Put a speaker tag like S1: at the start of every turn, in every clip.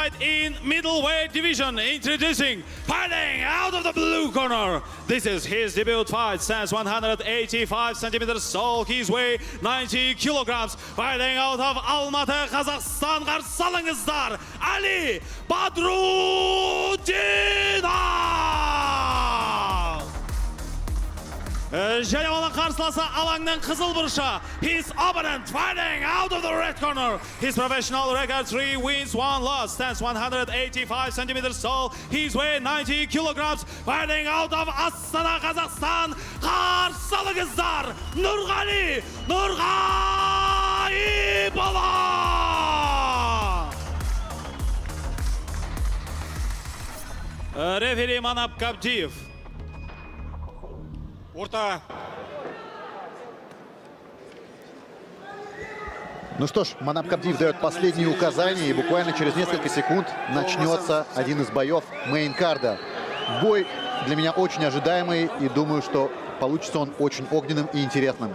S1: fight in middleweight division. Introducing, fighting out of the blue corner. This is his debut fight. Stands 185 centimeters tall. His weight 90 kilograms. Fighting out of Almaty, Kazakhstan. Qarşı alыңыздар, Ali Badrudinov. Және оның қарсыласы алаңның қызыл бұрышы. His opponent fighting out of the red corner. His professional record 3 wins, 1 loss. Stands 185 centimeters tall. His weight 90 kilograms. Fighting out of Astana, Kazakhstan. Қарсы алыңыздар, Nurgali Nurgaipova. Рефери Манап Кабдиев.
S2: Орта.
S3: Ну что ж, Манап Кабдиев дает последние указания, и буквально через несколько секунд начнется один из боев мейн-карда. Бой для меня очень ожидаемый, и думаю, что получится он очень огненным и интересным.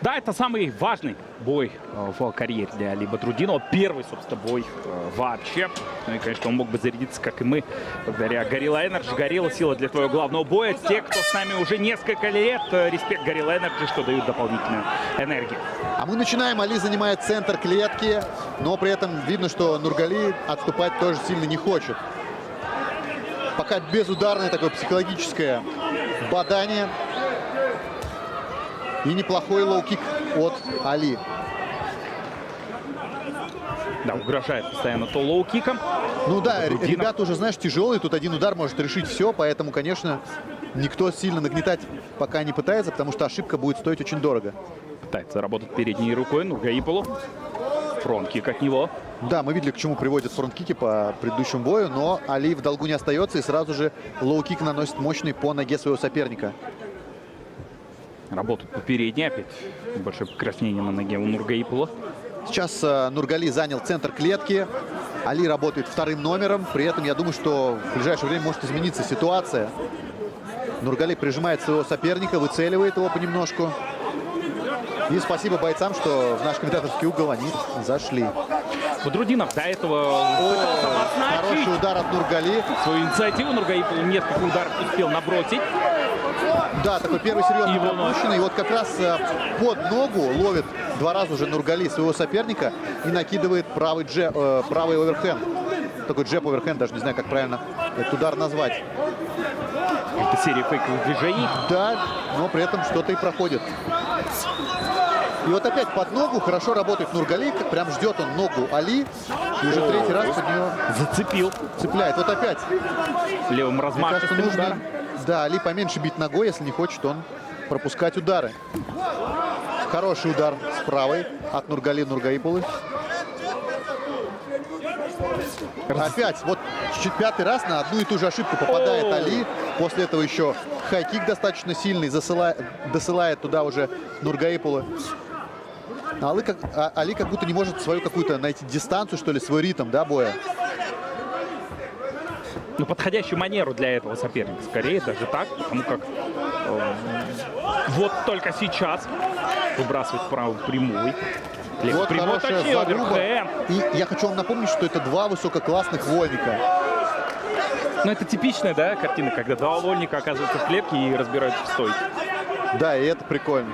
S4: Да, это самый важный бой в карьере для Али Бадрудинова. Первый, собственно, бой вообще. Ну и, конечно, он мог бы зарядиться, как и мы, благодаря Gorilla Energy. Gorilla — сила для твоего главного боя. Те, кто с нами уже несколько лет, респект Gorilla Energy, что дают дополнительную энергию.
S3: А мы начинаем. Али занимает центр клетки, но при этом видно, что Нургали отступать тоже сильно не хочет. Пока безударное такое психологическое бадание. И неплохой лоу-кик от Али.
S4: Да, угрожает постоянно то лоу-киком.
S3: Ну да, ребята уже, знаешь, тяжелые. Тут один удар может решить все. Поэтому, конечно, никто сильно нагнетать пока не пытается, потому что ошибка будет стоить очень дорого.
S4: Пытается работать передней рукой Нургаиполу. Фронт-кик от него.
S3: Да, мы видели, к чему приводят фронт-кики по предыдущему бою. Но Али в долгу не остается и сразу же лоу-кик наносит мощный по ноге своего соперника.
S4: Работают по передней. Опять большое покраснение на ноге у Нургаипола.
S3: Сейчас Нургали занял центр клетки. Али работает вторым номером. При этом я думаю, что в ближайшее время может измениться ситуация. Нургали прижимает своего соперника, выцеливает его понемножку. И спасибо бойцам, что в наш комментаторский угол они зашли.
S4: Бадрудинов до этого пытался обозначить
S3: Хороший удар от Нургали.
S4: свою инициативу. Нургаипол несколько ударов успел набросить.
S3: Да, такой первый серьезный пропущенный. И вот как раз под ногу ловит два раза уже Нургали своего соперника и накидывает правый оверхенд. Такой джеб-оверхенд, даже не знаю, как правильно этот удар назвать.
S4: Это серия фейковых движений.
S3: Да, но при этом что-то и проходит. И вот опять под ногу хорошо работает Нургали. Прям ждет он ногу Али. И уже третий раз под нее
S4: Зацепил.
S3: цепляет. Вот опять.
S4: Левым
S3: Мне кажется,
S4: размашистым
S3: нужно,
S4: ударом.
S3: да, Али поменьше бить ногой, если не хочет он пропускать удары. Хороший удар с правой от Нургали Нургаиполы. Опять, вот чуть пятый раз на одну и ту же ошибку попадает Али. После этого еще хай-кик достаточно сильный, досылает туда уже Нургаиполы. Али как будто не может свою какую-то найти дистанцию, что ли, свой ритм, да, боя.
S4: Ну, подходящую манеру для этого соперника. Скорее даже так, потому как вот только сейчас выбрасывать правую прямой.
S3: Вот
S4: Прямой,
S3: хорошая
S4: точнее,
S3: заруба.
S4: оверхенд.
S3: И я хочу вам напомнить, что это два высококлассных вольника.
S4: Ну, это типичная, да, картина, когда два вольника оказываются в клетке и разбираются в стойке.
S3: Да, и это прикольно.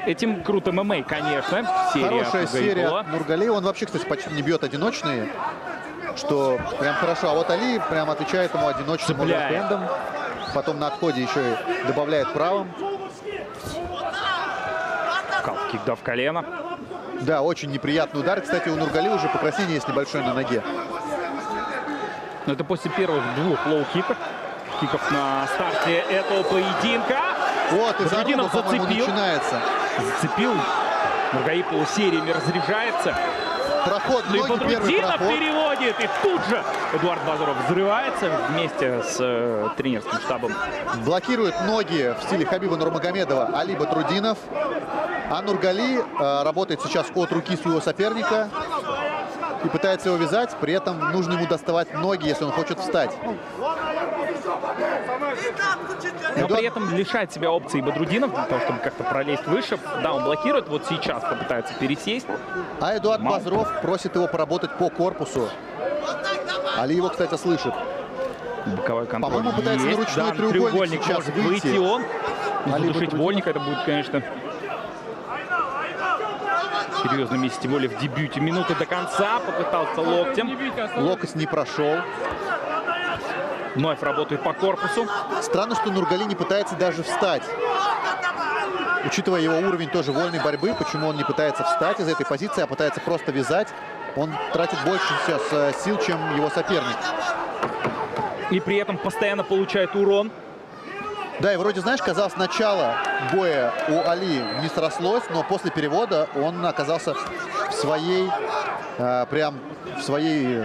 S4: Этим круто ММА, конечно.
S3: Хорошая серия
S4: Нургаипола.
S3: от Нургали. Он вообще, кстати, почти не бьет одиночные, что прям хорошо. А вот Али прям отвечает ему одиночным оверхендом. Потом на отходе еще и добавляет правым.
S4: Кик да в колено.
S3: Да, очень неприятный удар. Кстати, у Нургали уже покраснение есть небольшое на ноге.
S4: Но это после первых двух лоу-киков. Киков на старте этого поединка.
S3: Вот, и заруба,
S4: Бадрудинов
S3: по-моему,
S4: зацепил.
S3: начинается.
S4: Зацепил. Нургаиполу сериями разряжается.
S3: Проход,
S4: Ну и
S3: ноги, первый
S4: Бадрудинов
S3: проход.
S4: переводит. И тут же Эдуард Базаров взрывается вместе с тренерским штабом.
S3: Блокирует ноги в стиле Хабиба Нурмагомедова Али Бадрудинов. А Нургали работает сейчас от руки своего соперника и пытается его вязать. При этом нужно ему доставать ноги, если он хочет встать.
S4: Но при этом лишает себя опции Бадрудинов для того, чтобы как-то пролезть выше. Да, он блокирует. Вот сейчас попытается пересесть.
S3: А Эдуард Базаров просит его поработать по корпусу. Али его, кстати, слышит.
S4: Боковой контроль.
S3: По-моему, пытается на
S4: Есть,
S3: ручной
S4: да,
S3: треугольник сейчас
S4: может
S3: выйти.
S4: выйти он.
S3: Али
S4: Задушить
S3: Батрудинов.
S4: вольника, это будет, конечно, серьезным месте, тем более в дебюте. Минуты до конца, попытался локтем.
S3: Локоть не прошел.
S4: Вновь работает по корпусу.
S3: Странно, что Нургали не пытается даже встать. Учитывая его уровень тоже вольной борьбы, почему он не пытается встать из этой позиции, а пытается просто вязать. Он тратит больше сейчас сил, чем его соперник.
S4: И при этом постоянно получает урон.
S3: Да, и вроде, знаешь, казалось, начало боя у Али не срослось, но после перевода он оказался в своей, прям в своей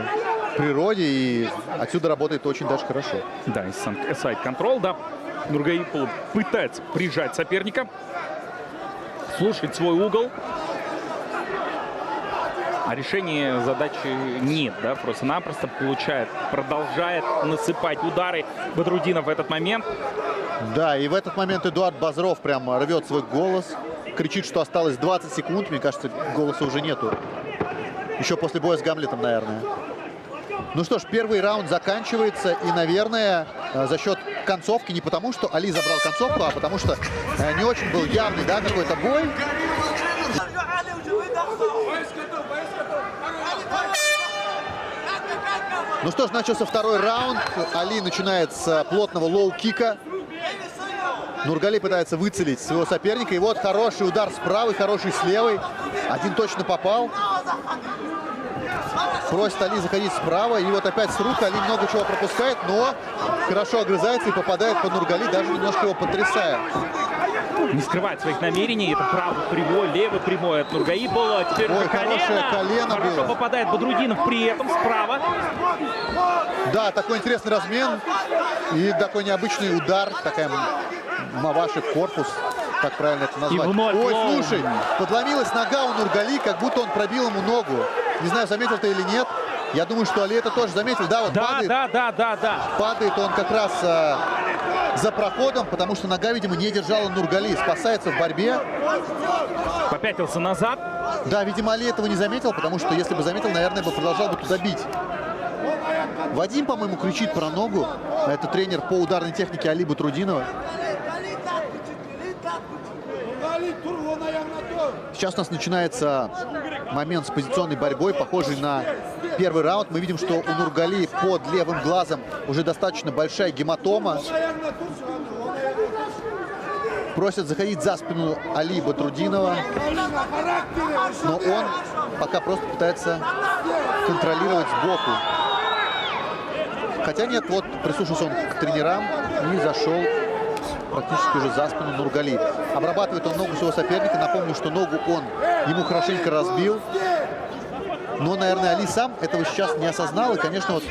S3: природе, и отсюда работает очень даже хорошо.
S4: Да, сайд-контрол, да. Нургалипулов пытается прижать соперника. Слушать свой угол. А решения задачи нет, да, просто-напросто продолжает насыпать удары Бадрудинов в этот момент.
S3: Да, и в этот момент Эдуард Базров прям рвет свой голос, кричит, что осталось 20 секунд. Мне кажется, голоса уже нету. Еще после боя с Гамлетом, наверное. Ну что ж, первый раунд заканчивается, и, наверное, за счет концовки, не потому что Али забрал концовку, а потому что не очень был явный, да, какой-то бой. Ну что ж, начался второй раунд. Али начинает с плотного лоу-кика. Нургали пытается выцелить своего соперника. И вот хороший удар с правой, хороший с левой. Один точно попал. Просит Али заходить справа. И вот опять с рук Али много чего пропускает, но хорошо огрызается и попадает по Нургали, даже немножко его потрясая.
S4: Не скрывает своих намерений. Это правый прямой, левый прямой от Нургалипулова. Теперь
S3: Ой,
S4: уже
S3: хорошее колено
S4: Хорошо
S3: было.
S4: попадает Бадрудинов при этом справа.
S3: Да, такой интересный размен. И такой необычный удар. Такая маваши в корпус. Так правильно это назвать.
S4: И вновь
S3: Ой,
S4: лоу.
S3: слушай, подломилась нога у Нургали, как будто он пробил ему ногу. Не знаю, заметил ты или нет. Я думаю, что Али это тоже заметил. Да, вот падает.
S4: Да.
S3: Падает он как раз за проходом, потому что нога, видимо, не держала Нургали. Спасается в борьбе.
S4: Попятился назад.
S3: Да, видимо, Али этого не заметил, потому что если бы заметил, наверное, бы продолжал бы туда бить. Вадим, по-моему, кричит про ногу. Это тренер по ударной технике Али Батрудинова. Сейчас у нас начинается момент с позиционной борьбой, похожий на первый раунд. Мы видим, что у Нургали под левым глазом уже достаточно большая гематома. Просят заходить за спину Али Батрудинова. Но он пока просто пытается контролировать сбоку. Хотя нет, вот прислушался он к тренерам и зашел практически уже за спину Нургали. Обрабатывает он ногу своего соперника. Напомню, что ногу он ему хорошенько разбил. Но, наверное, Али сам этого сейчас не осознал. И, конечно, вот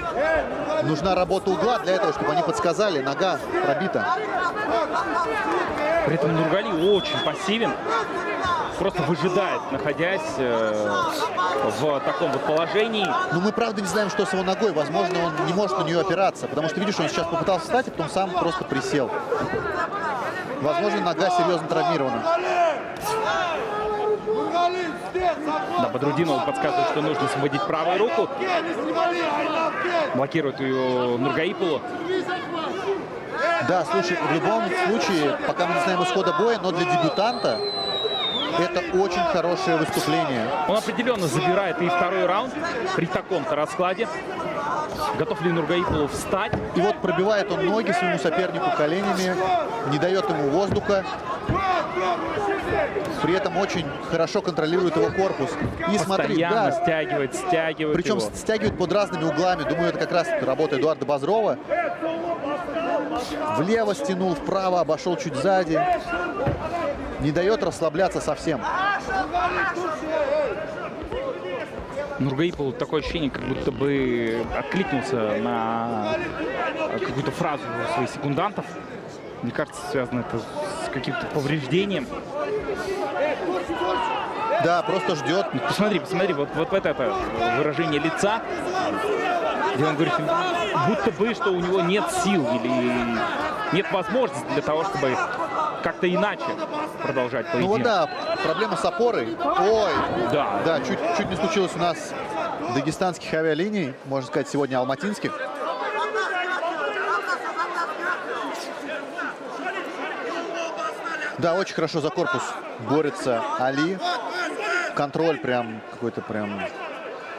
S3: нужна работа угла для этого, чтобы они подсказали. Нога пробита.
S4: При этом Нургали очень пассивен. Просто выжидает, находясь в таком вот положении.
S3: Но мы, правда, не знаем, что с его ногой. Возможно, он не может на нее опираться. Потому что, видишь, он сейчас попытался встать, а потом сам просто присел. Возможно, нога серьезно травмирована.
S4: Да, Бадрудинов подсказывает, что нужно освободить правую руку. Блокирует ее Нургалипулу.
S3: Да, слушай, в любом случае, пока мы не знаем исхода боя, но для дебютанта это очень хорошее выступление.
S4: Он определенно забирает и второй раунд при таком-то раскладе. Готов ли Нургалипулов встать?
S3: И вот пробивает он ноги своему сопернику коленями, не дает ему воздуха. При этом очень хорошо контролирует его корпус. И смотри,
S4: Постоянно
S3: да,
S4: стягивает
S3: причем
S4: его.
S3: стягивает под разными углами. Думаю, это как раз работа Эдуарда Базрова. Влево стянул, вправо, обошел чуть сзади. Не дает расслабляться совсем.
S4: Нургалипулов такое ощущение, как будто бы откликнулся на какую-то фразу своих секундантов. Мне кажется, связано это с каким-то повреждением.
S3: Да, просто ждет.
S4: Посмотри, вот это выражение лица, где он говорит, будто бы, что у него нет сил или нет возможности для того, чтобы как-то иначе продолжать
S3: Ну
S4: поединок.
S3: вот да, проблема с опорой. Ой,
S4: Да.
S3: да, чуть не случилось у нас дагестанских авиалиний, можно сказать, сегодня алматинских. Да, очень хорошо за корпус борется Али. Контроль прям какой-то прям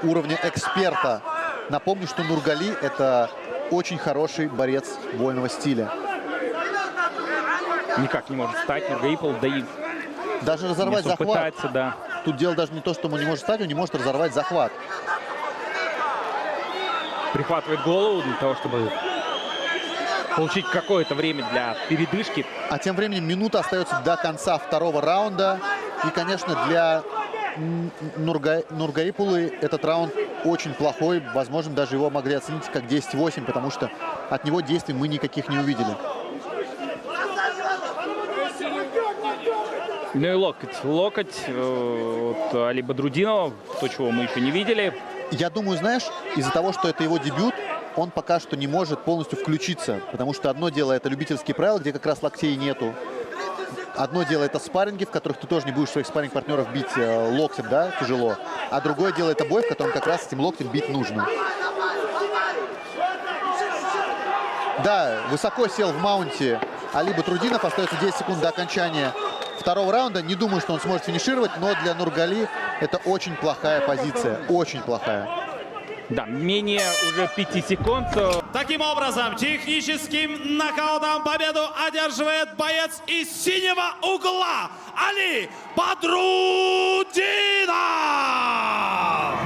S3: уровня эксперта. Напомню, что Нургали — это очень хороший борец вольного стиля.
S4: Никак не может встать Нургалипов, да и
S3: Даже разорвать захват.
S4: пытается, да.
S3: Тут дело даже не то, что он не может встать, он не может разорвать захват.
S4: Прихватывает голову для того, чтобы получить какое-то время для передышки.
S3: А тем временем минута остается до конца второго раунда. И, конечно, для Нургалипулы этот раунд очень плохой. Возможно, даже его могли оценить как 10-8, потому что от него действий мы никаких не увидели.
S4: Ну и локоть. Локоть от Али Бадрудинова, то, чего мы еще не видели.
S3: Я думаю, знаешь, из-за того, что это его дебют, он пока что не может полностью включиться. Потому что одно дело — это любительские правила, где как раз локтей нету. Одно дело — это спарринги, в которых ты тоже не будешь своих спарринг-партнеров бить локтем, да, тяжело. А другое дело — это бой, в котором как раз этим локтем бить нужно. Да, высоко сел в маунте Али Бадрудинов. Остается 10 секунд до окончания второго раунда. Не думаю, что он сможет финишировать, но для Нургали это очень плохая позиция. Очень плохая.
S4: Да, менее уже 5 секунд.
S1: Таким образом, техническим нокаутом победу одерживает боец из синего угла Али Бадрудинов.